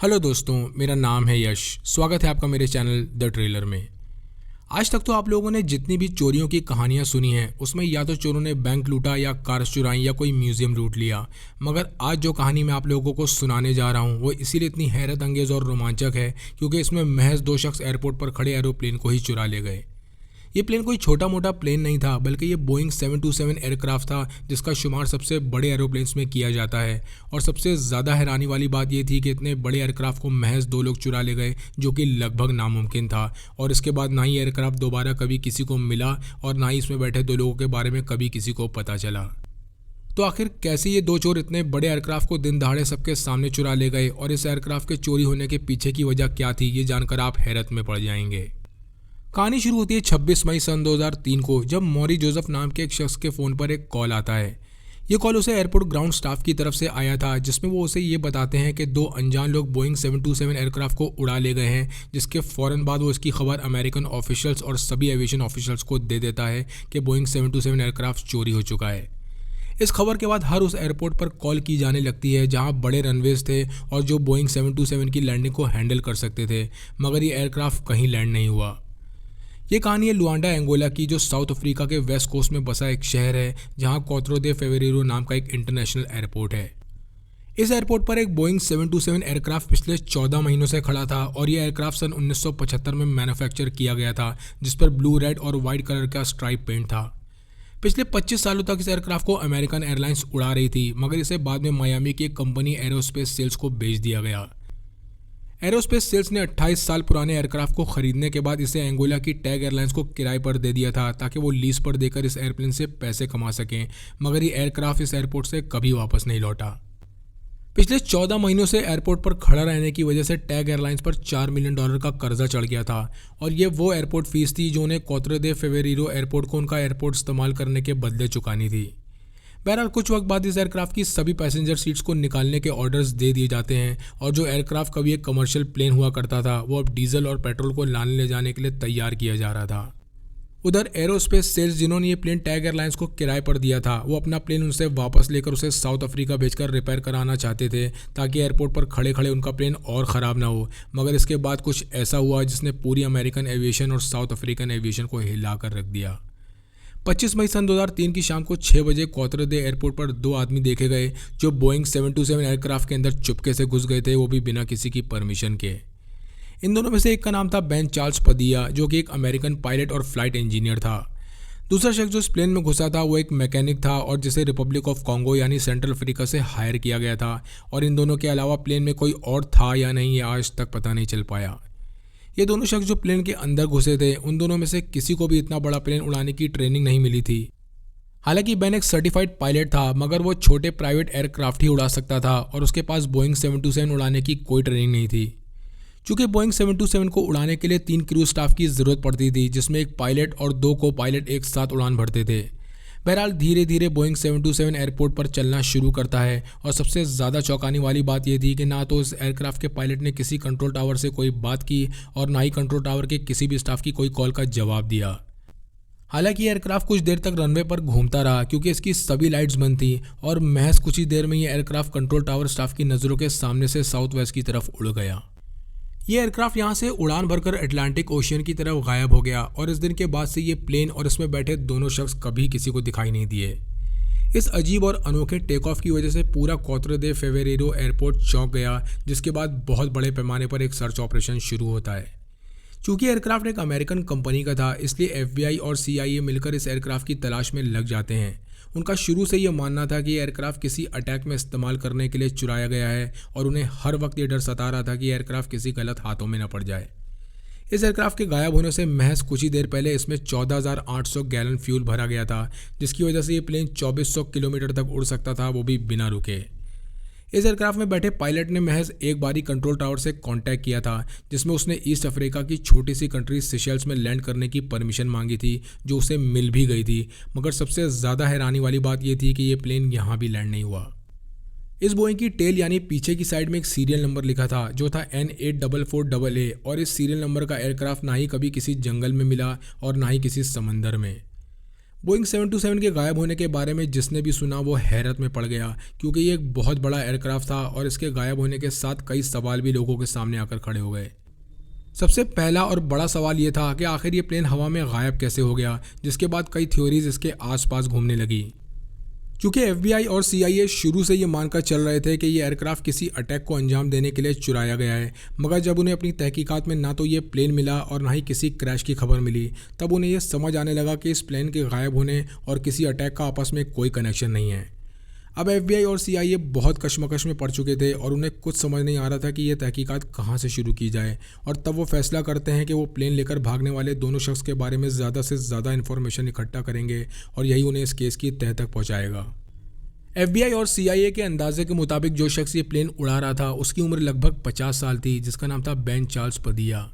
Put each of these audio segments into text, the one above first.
Hello दोस्तों, मेरा नाम है यश। स्वागत है आपका मेरे चैनल द ट्रेलर में। आज तक तो आप लोगों ने जितनी भी चोरियों की कहानियां सुनी हैं उसमें या तो चोरों ने बैंक लूटा या कार चुराई या कोई म्यूजियम लूट लिया, मगर आज जो कहानी मैं आप लोगों को सुनाने जा रहा हूं वो इसीलिए इतनी हैरत अंगेज और रोमांचक है क्योंकि इसमें महज दो शख्स एयरपोर्ट पर खड़े एरोप्लेन को ही चुरा ले गए। ये प्लेन कोई छोटा मोटा प्लेन नहीं था, बल्कि ये बोइंग 727 एयरक्राफ्ट था जिसका शुमार सबसे बड़े एरोप्लेन्स में किया जाता है। और सबसे ज़्यादा हैरानी वाली बात ये थी कि इतने बड़े एयरक्राफ्ट को महज दो लोग चुरा ले गए, जो कि लगभग नामुमकिन था। और इसके बाद ना ही एयरक्राफ्ट दोबारा कभी किसी को मिला और ना ही इसमें बैठे दो लोगों के बारे में कभी किसी को पता चला। तो आखिर कैसे ये दो चोर इतने बड़े एयरक्राफ्ट को दिन दहाड़े सबके सामने चुरा ले गए और इस एयरक्राफ्ट के चोरी होने के पीछे की वजह क्या थी, ये जानकर आप हैरत में पड़ जाएंगे। कहानी शुरू होती है 26 मई सन 2003 को, जब मौरी जोसेफ नाम के एक शख्स के फ़ोन पर एक कॉल आता है। ये कॉल उसे एयरपोर्ट ग्राउंड स्टाफ की तरफ से आया था, जिसमें वो उसे ये बताते हैं कि दो अनजान लोग बोइंग 727 एयरक्राफ्ट को उड़ा ले गए हैं, जिसके फ़ौरन बाद वो इसकी खबर अमेरिकन ऑफिशियल्स और सभी एविएशन ऑफिशियल्स को दे देता है कि बोइंग 727 एयरक्राफ्ट चोरी हो चुका है। इस खबर के बाद हर उस एयरपोर्ट पर कॉल की जाने लगती है जहां बड़े रनवेज थे और जो बोइंग 727 की लैंडिंग को हैंडल कर सकते थे, मगर ये एयरक्राफ्ट कहीं लैंड नहीं हुआ। ये कहानी है लुआंडा एंगोला की, जो साउथ अफ्रीका के वेस्ट कोस्ट में बसा एक शहर है जहां कोत्रो दे फेवेरेरो नाम का एक इंटरनेशनल एयरपोर्ट है। इस एयरपोर्ट पर एक बोइंग 727 एयरक्राफ्ट पिछले 14 महीनों से खड़ा था और यह एयरक्राफ्ट सन 1975 में मैन्युफैक्चर किया गया था, जिस पर ब्लू, रेड और वाइट कलर का स्ट्राइप पेंट था। पिछले 25 सालों तक इस एयरक्राफ्ट को अमेरिकन एयरलाइंस उड़ा रही थी, मगर इसे बाद में मायामी की एक कंपनी एरोस्पेस सेल्स को बेच दिया गया। एरोस्पेस सेल्स ने 28 साल पुराने एयरक्राफ्ट को खरीदने के बाद इसे एंगोला की टैग एयरलाइंस को किराए पर दे दिया था ताकि वो लीज पर देकर इस एयरप्लेन से पैसे कमा सकें, मगर ये एयरक्राफ्ट इस एयरपोर्ट से कभी वापस नहीं लौटा। पिछले 14 महीनों से एयरपोर्ट पर खड़ा रहने की वजह से टैग एयरलाइंस पर $4 मिलियन का कर्जा चढ़ गया था और ये वो एयरपोर्ट फीस थी जो उन्हें कोत्रो दे फेवेरेरो एयरपोर्ट को उनका एयरपोर्ट इस्तेमाल करने के बदले चुकानी थी। बहरहाल कुछ वक्त बाद इस एयरक्राफ्ट की सभी पैसेंजर सीट्स को निकालने के ऑर्डर्स दे दिए जाते हैं और जो एयरक्राफ्ट कभी एक कमर्शियल प्लेन हुआ करता था वो अब डीजल और पेट्रोल को लाने ले जाने के लिए तैयार किया जा रहा था। उधर एरोस्पेस सेल्स, जिन्होंने ये प्लेन टैग एयरलाइंस को किराए पर दिया था, वो अपना प्लेन उनसे वापस लेकर उसे साउथ अफ्रीका भेजकर रिपेयर कराना चाहते थे ताकि एयरपोर्ट पर खड़े खड़े उनका प्लेन और ख़राब ना हो। मगर इसके बाद कुछ ऐसा हुआ जिसने पूरी अमेरिकन एविएशन और साउथ अफ्रीकन एविएशन को हिला कर रख दिया। 25 मई सन 2003 की शाम को 6 बजे कोत्रो दे एयरपोर्ट पर दो आदमी देखे गए जो बोइंग 727 एयरक्राफ्ट के अंदर चुपके से घुस गए थे, वो भी बिना किसी की परमिशन के। इन दोनों में से एक का नाम था बेन चार्ल्स पदिया, जो कि एक अमेरिकन पायलट और फ्लाइट इंजीनियर था। दूसरा शख्स जो इस प्लेन में घुसा था वो एक मैकेनिक था और जिसे रिपब्लिक ऑफ कॉन्गो यानी सेंट्रल अफ्रीका से हायर किया गया था। और इन दोनों के अलावा प्लेन में कोई और था या नहीं, ये आज तक पता नहीं चल पाया। ये दोनों शख्स जो प्लेन के अंदर घुसे थे, उन दोनों में से किसी को भी इतना बड़ा प्लेन उड़ाने की ट्रेनिंग नहीं मिली थी। हालांकि बेन एक सर्टिफाइड पायलट था, मगर वो छोटे प्राइवेट एयरक्राफ्ट ही उड़ा सकता था और उसके पास बोइंग 727 उड़ाने की कोई ट्रेनिंग नहीं थी। चूंकि बोइंग 727 को उड़ाने के लिए 3 क्रू स्टाफ की ज़रूरत पड़ती थी, जिसमें एक पायलट और 2 को पायलट एक साथ उड़ान भरते थे। बहरहाल धीरे धीरे बोइंग 727 एयरपोर्ट पर चलना शुरू करता है और सबसे ज़्यादा चौंकाने वाली बात यह थी कि ना तो इस एयरक्राफ्ट के पायलट ने किसी कंट्रोल टावर से कोई बात की और ना ही कंट्रोल टावर के किसी भी स्टाफ की कोई कॉल का जवाब दिया। हालांकि एयरक्राफ्ट कुछ देर तक रनवे पर घूमता रहा क्योंकि इसकी सभी लाइट्स बंद थी और महज कुछ ही देर में ये एयरक्राफ्ट कंट्रोल टावर स्टाफ की नज़रों के सामने से साउथ वेस्ट की तरफ उड़ गया। ये एयरक्राफ्ट यहाँ से उड़ान भरकर अटलांटिक ओशियन की तरफ गायब हो गया और इस दिन के बाद से ये प्लेन और इसमें बैठे दोनों शख्स कभी किसी को दिखाई नहीं दिए। इस अजीब और अनोखे टेक ऑफ की वजह से पूरा कोत्रो दे फेवेरेरो एयरपोर्ट चौंक गया, जिसके बाद बहुत बड़े पैमाने पर एक सर्च ऑपरेशन शुरू होता है। चूंकि एयरक्राफ्ट एक अमेरिकन कंपनी का था, इसलिए FBI और CIA मिलकर इस एयरक्राफ्ट की तलाश में लग जाते हैं। उनका शुरू से ये मानना था कि एयरक्राफ्ट किसी अटैक में इस्तेमाल करने के लिए चुराया गया है और उन्हें हर वक्त ये डर सता रहा था कि एयरक्राफ्ट किसी गलत हाथों में न पड़ जाए। इस एयरक्राफ्ट के गायब होने से महज कुछ ही देर पहले इसमें 14,800 गैलन फ्यूल भरा गया था, जिसकी वजह से ये प्लेन 2400 किलोमीटर तक उड़ सकता था, वो भी बिना रुके। इस एयरक्राफ्ट में बैठे पायलट ने महज एक बारी कंट्रोल टावर से कांटेक्ट किया था, जिसमें उसने ईस्ट अफ्रीका की छोटी सी कंट्री सिशेल्स में लैंड करने की परमिशन मांगी थी, जो उसे मिल भी गई थी। मगर सबसे ज़्यादा हैरानी वाली बात यह थी कि ये प्लेन यहाँ भी लैंड नहीं हुआ। इस बोइंग की टेल यानी पीछे की साइड में एक सीरियल नंबर लिखा था जो था N8444A और इस सीरियल नंबर का एयरक्राफ्ट ना ही कभी किसी जंगल में मिला और ना ही किसी समंदर में। बोइंग 727 के गायब होने के बारे में जिसने भी सुना वो हैरत में पड़ गया, क्योंकि ये एक बहुत बड़ा एयरक्राफ्ट था और इसके गायब होने के साथ कई सवाल भी लोगों के सामने आकर खड़े हो गए। सबसे पहला और बड़ा सवाल ये था कि आखिर ये प्लेन हवा में गायब कैसे हो गया, जिसके बाद कई थ्योरीज इसके आसपास घूमने लगी। चूंकि FBI और CIA शुरू से ये मानकर चल रहे थे कि ये एयरक्राफ्ट किसी अटैक को अंजाम देने के लिए चुराया गया है, मगर जब उन्हें अपनी तहकीकात में ना तो ये प्लेन मिला और ना ही किसी क्रैश की खबर मिली, तब उन्हें ये समझ आने लगा कि इस प्लेन के गायब होने और किसी अटैक का आपस में कोई कनेक्शन नहीं है। अब FBI और CIA बहुत कशमकश में पड़ चुके थे और उन्हें कुछ समझ नहीं आ रहा था कि ये तहकीकात कहाँ से शुरू की जाए, और तब वो फैसला करते हैं कि वो प्लेन लेकर भागने वाले दोनों शख्स के बारे में ज़्यादा से ज़्यादा इन्फॉर्मेशन इकट्ठा करेंगे और यही उन्हें इस केस की तह तक पहुँचाएगा। FBI और CIA के अंदाजे के मुताबिक जो शख्स ये प्लेन उड़ा रहा था उसकी उम्र लगभग 50 साल थी, जिसका नाम था बेन चार्ल्स पदिया।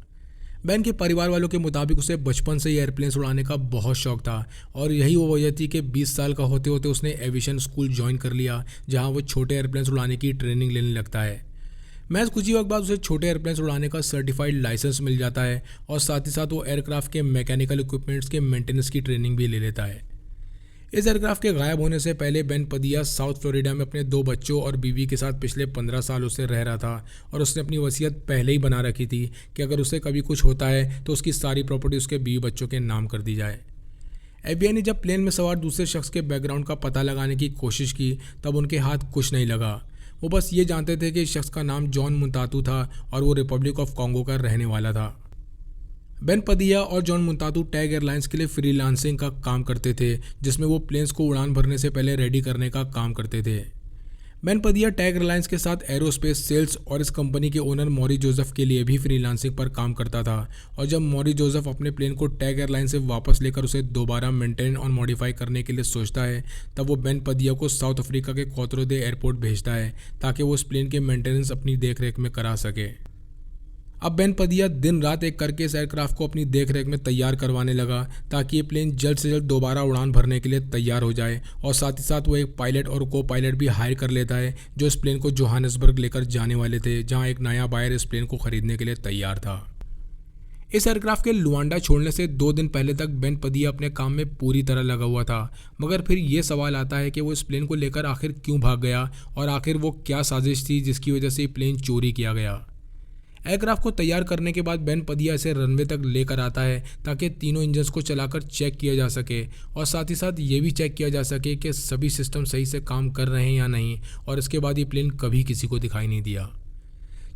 बेन के परिवार वालों के मुताबिक उसे बचपन से ही एयरप्लेन्स उड़ाने का बहुत शौक था और यही वो वजह थी कि 20 साल का होते होते उसने एविएशन स्कूल ज्वाइन कर लिया, जहां वो छोटे एयरप्लेन्स उड़ाने की ट्रेनिंग लेने लगता है। महज कुछ ही वक्त बाद उसे छोटे एयरप्लेन्स उड़ाने का सर्टिफाइड लाइसेंस मिल जाता है और साथ ही साथ वो एयरक्राफ्ट के मैकेनिकल इक्विपमेंट्स के मेंटेनेंस की ट्रेनिंग भी ले लेता है। इस एयरक्राफ्ट के गायब होने से पहले बेन पदिया साउथ फ्लोरिडा में अपने 2 बच्चों और बीवी के साथ पिछले 15 सालों से रह रहा था और उसने अपनी वसीयत पहले ही बना रखी थी कि अगर उसे कभी कुछ होता है तो उसकी सारी प्रॉपर्टी उसके बीवी बच्चों के नाम कर दी जाए। FBI ने जब प्लेन में सवार दूसरे शख्स के बैकग्राउंड का पता लगाने की कोशिश की तब उनके हाथ कुछ नहीं लगा। वो बस ये जानते थे कि इस शख्स का नाम जॉन मुंतातू था और वो रिपब्लिक ऑफ कॉन्गो का रहने वाला था। बेन पदिया और जॉन मुंतातू टैग एयरलाइंस के लिए फ्रीलांसिंग का काम करते थे, जिसमें वो प्लेन्स को उड़ान भरने से पहले रेडी करने का काम करते थे। बेन पदिया टैग एयरलाइंस के साथ एरोस्पेस सेल्स और इस कंपनी के ओनर मॉरी जोसेफ के लिए भी फ्रीलांसिंग पर काम करता था, और जब मॉरी जोसेफ अपने प्लेन को टैग एयरलाइन से वापस लेकर उसे दोबारा मेंटेन और मॉडिफाई करने के लिए सोचता है, तब वो बेन पदिया को साउथ अफ्रीका के कोतरोदे एयरपोर्ट भेजता है ताकि वो उस प्लेन के मेंटेनेंस अपनी देखरेख में करा सके। अब बेन पदिया दिन रात एक करके इस एयरक्राफ्ट को अपनी देखरेख में तैयार करवाने लगा ताकि ये प्लेन जल्द से जल्द दोबारा उड़ान भरने के लिए तैयार हो जाए, और साथ ही साथ वो एक पायलट और को पायलट भी हायर कर लेता है जो इस प्लेन को जोहानिसबर्ग लेकर जाने वाले थे, जहां एक नया बायर इस प्लेन को खरीदने के लिए तैयार था। इस एयरक्राफ्ट के लुआंडा छोड़ने से 2 दिन पहले तक बेन पदिया अपने काम में पूरी तरह लगा हुआ था, मगर फिर ये सवाल आता है कि वो इस प्लेन को लेकर आखिर क्यों भाग गया और आखिर वो क्या साजिश थी जिसकी वजह से ये प्लेन चोरी किया गया। एयरक्राफ्ट को तैयार करने के बाद बेन पदिया इसे रनवे तक लेकर आता है ताकि तीनों इंजन्स को चलाकर चेक किया जा सके और साथ ही साथ ये भी चेक किया जा सके कि सभी सिस्टम सही से काम कर रहे हैं या नहीं, और इसके बाद ये प्लेन कभी किसी को दिखाई नहीं दिया।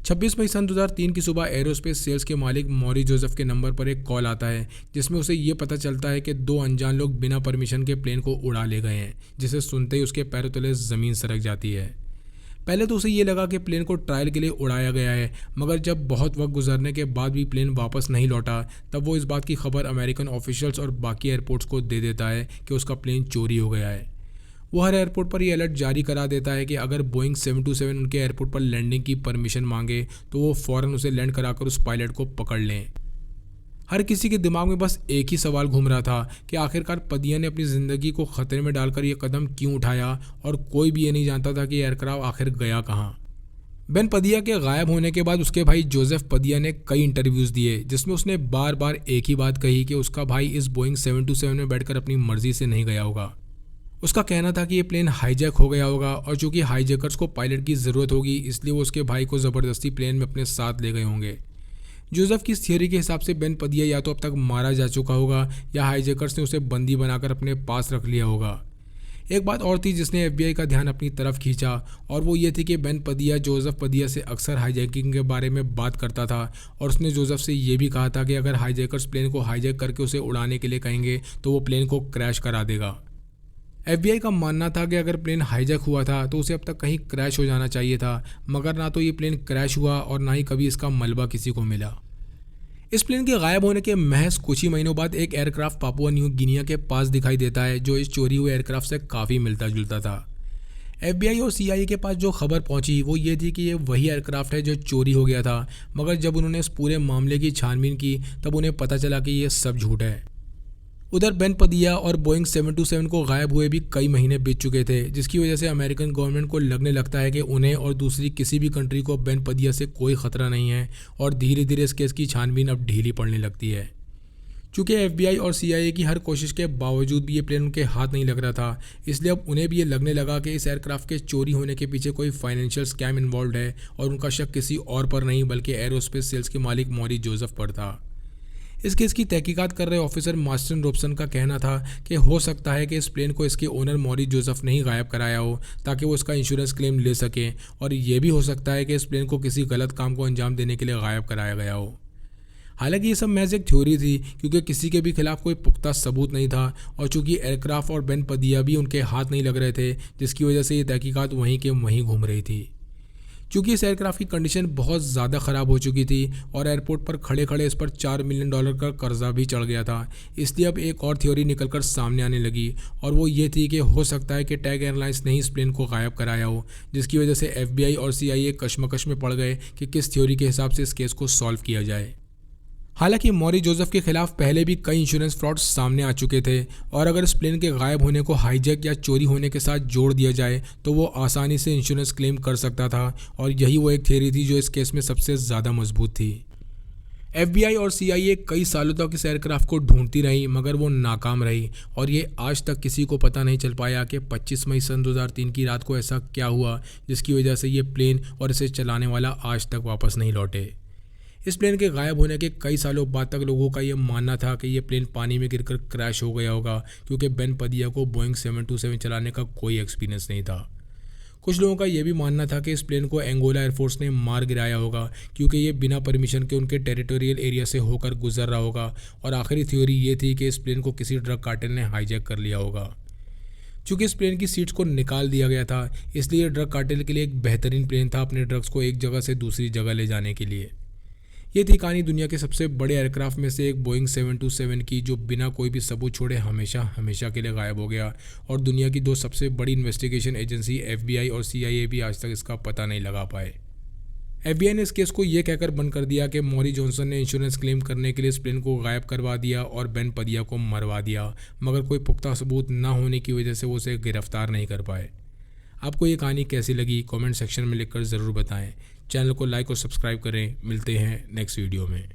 26 मई सन 2003 की सुबह एरोस्पेस सेल्स के मालिक मॉरी जोसेफ के नंबर पर एक कॉल आता है जिसमें उसे ये पता चलता है कि 2 अनजान लोग बिना परमिशन के प्लेन को उड़ा ले गए हैं, जिसे सुनते ही उसके पैरों तले ज़मीन सरक जाती है। पहले तो उसे ये लगा कि प्लेन को ट्रायल के लिए उड़ाया गया है, मगर जब बहुत वक्त गुजरने के बाद भी प्लेन वापस नहीं लौटा तब वो इस बात की खबर अमेरिकन ऑफिशियल्स और बाकी एयरपोर्ट्स को दे देता है कि उसका प्लेन चोरी हो गया है। वो हर एयरपोर्ट पर ये अलर्ट जारी करा देता है कि अगर बोइंग 727 उनके एयरपोर्ट पर लैंडिंग की परमिशन मांगे तो वो फ़ौरन उसे लैंड कराकर उस पायलट को पकड़ लें। हर किसी के दिमाग में बस एक ही सवाल घूम रहा था कि आखिरकार पदिया ने अपनी ज़िंदगी को ख़तरे में डालकर ये कदम क्यों उठाया, और कोई भी ये नहीं जानता था कि एयरक्राफ्ट आखिर गया कहाँ। बेन पदिया के गायब होने के बाद उसके भाई जोसेफ पदिया ने कई इंटरव्यूज़ दिए जिसमें उसने बार बार एक ही बात कही कि उसका भाई इस बोइंग 727 में बैठकर अपनी मर्जी से नहीं गया होगा। उसका कहना था कि ये प्लेन हाईजैक हो गया होगा और चूँकि हाईजैकर्स को पायलट की ज़रूरत होगी इसलिए वो उसके भाई को ज़बरदस्ती प्लेन में अपने साथ ले गए होंगे। जोसेफ की इस थियोरी के हिसाब से बेन पदिया या तो अब तक मारा जा चुका होगा या हाईजैकर्स ने उसे बंदी बनाकर अपने पास रख लिया होगा। एक बात और थी जिसने FBI का ध्यान अपनी तरफ खींचा, और वो ये थी कि बेन पदिया जोसेफ पदिया से अक्सर हाईजैकिंग के बारे में बात करता था, और उसने जोसेफ से ये भी कहा था कि अगर हाईजैकर्स प्लेन को हाईजैक करके उसे उड़ाने के लिए कहेंगे तो वो प्लेन को क्रैश करा देगा। FBI का मानना था कि अगर प्लेन हाईजैक हुआ था तो उसे अब तक कहीं क्रैश हो जाना चाहिए था, मगर ना तो ये प्लेन क्रैश हुआ और ना ही कभी इसका मलबा किसी को मिला। इस प्लेन के गायब होने के महज कुछ ही महीनों बाद एक एयरक्राफ्ट पापुआ न्यू गिनिया के पास दिखाई देता है जो इस चोरी हुए एयरक्राफ्ट से काफ़ी मिलता जुलता था। FBI और CIA के पास जो खबर पहुंची वो ये थी कि ये वही एयरक्राफ्ट है जो चोरी हो गया था, मगर जब उन्होंने इस पूरे मामले की छानबीन की तब उन्हें पता चला कि ये सब झूठ है। उधर बेन पदिया और बोइंग 727 को गायब हुए भी कई महीने बीत चुके थे, जिसकी वजह से अमेरिकन गवर्नमेंट को लगने लगता है कि उन्हें और दूसरी किसी भी कंट्री को बेन पदिया से कोई ख़तरा नहीं है, और धीरे धीरे इस केस की छानबीन अब ढीली पड़ने लगती है। चूँकि FBI और CIA की हर कोशिश के बावजूद भी ये प्लेन उनके हाथ नहीं लग रहा था, इसलिए अब उन्हें भी ये लगने लगा कि इस एयरक्राफ्ट के चोरी होने के पीछे कोई फाइनेंशियल स्कैम इन्वॉल्व है और उनका शक किसी और पर नहीं बल्कि एरोस्पेस सेल्स के मालिक मॉरिस जोसेफ पर था। इस केस की तहकीकात कर रहे ऑफिसर मार्स्टन रॉबसन का कहना था कि हो सकता है कि इस प्लेन को इसके ओनर मॉरिस जोसेफ ने ही गायब कराया हो ताकि वो इसका इंश्योरेंस क्लेम ले सके, और ये भी हो सकता है कि इस प्लेन को किसी गलत काम को अंजाम देने के लिए गायब कराया गया हो। हालांकि ये सब महज एक थ्योरी थी, क्योंकि किसी के भी खिलाफ कोई पुख्ता सबूत नहीं था और चूंकि एयरक्राफ्ट और बेन पदिया भी उनके हाथ नहीं लग रहे थे, जिसकी वजह से ये तहकीकात वहीं के वहीं घूम रही थी। चूँकि इस एयरक्राफ्ट की कंडीशन बहुत ज़्यादा ख़राब हो चुकी थी और एयरपोर्ट पर खड़े खड़े इस पर $4 मिलियन का कर्जा भी चढ़ गया था, इसलिए अब एक और थ्योरी निकलकर सामने आने लगी, और वो ये थी कि हो सकता है कि टैग एयरलाइंस ने ही इस प्लेन को गायब कराया हो, जिसकी वजह से FBI और CIA कश्मकश में पड़ गए कि किस थ्योरी के हिसाब से इस केस को सॉल्व किया जाए। हालांकि मॉरिस जोसेफ के खिलाफ पहले भी कई इंश्योरेंस फ्रॉड्स सामने आ चुके थे, और अगर इस प्लेन के गायब होने को हाईजैक या चोरी होने के साथ जोड़ दिया जाए तो वो आसानी से इंश्योरेंस क्लेम कर सकता था, और यही वो एक थियरी थी जो इस केस में सबसे ज़्यादा मजबूत थी। FBI और CIA कई सालों तक इस एयरक्राफ्ट को ढूंढती रही, मगर वो नाकाम रही, और ये आज तक किसी को पता नहीं चल पाया कि 25 मई सन 2003 की रात को ऐसा क्या हुआ जिसकी वजह से ये प्लेन और इसे चलाने वाला आज तक वापस नहीं लौटे। इस प्लेन के गायब होने के कई सालों बाद तक लोगों का ये मानना था कि ये प्लेन पानी में गिरकर क्रैश हो गया होगा, क्योंकि बेन पदिया को बोइंग 727 चलाने का कोई एक्सपीरियंस नहीं था। कुछ लोगों का ये भी मानना था कि इस प्लेन को एंगोला एयरफोर्स ने मार गिराया होगा, क्योंकि ये बिना परमिशन के उनके टेरिटोरियल एरिया से होकर गुजर रहा होगा, और आखिरी थ्योरी ये थी कि इस प्लेन को किसी ड्रग कार्टेल ने हाईजैक कर लिया होगा। चूँकि इस प्लेन की सीट्स को निकाल दिया गया था, इसलिए ड्रग कार्टेल के लिए एक बेहतरीन प्लेन था अपने ड्रग्स को एक जगह से दूसरी जगह ले जाने के लिए। ये थी कहानी दुनिया के सबसे बड़े एयरक्राफ्ट में से एक बोइंग 727 की, जो बिना कोई भी सबूत छोड़े हमेशा हमेशा के लिए गायब हो गया, और दुनिया की दो सबसे बड़ी इन्वेस्टिगेशन एजेंसी FBI और CIA भी आज तक इसका पता नहीं लगा पाए। FBI ने इस केस को ये कहकर बंद कर दिया कि मॉरिस जॉनसन ने इंश्योरेंस क्लेम करने के लिए इस प्लेन को गायब करवा दिया और बेन पदिया को मरवा दिया, मगर कोई पुख्ता सबूत ना होने की वजह से वो उसे गिरफ्तार नहीं कर पाए। आपको ये कहानी कैसी लगी कमेंट सेक्शन में लिखकर ज़रूर बताएं। चैनल को लाइक और सब्सक्राइब करें। मिलते हैं नेक्स्ट वीडियो में।